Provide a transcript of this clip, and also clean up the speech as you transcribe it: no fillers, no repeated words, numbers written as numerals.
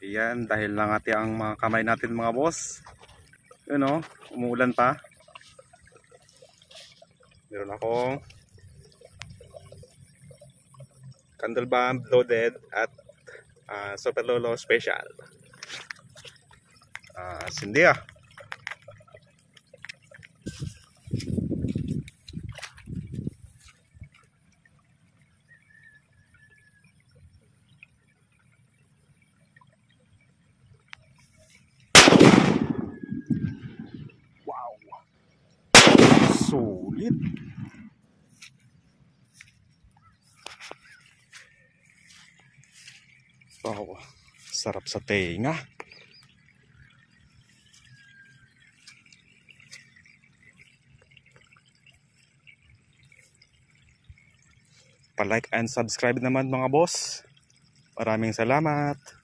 Yan, dahil langati ang mga kamay natin mga boss. Yun o, umuulan pa. Meron akong candle bomb loaded at Super Lolo special. Sindi ah. Sulit. Wow, sarap sa tenga. Pa-like and subscribe naman mga boss. Maraming salamat.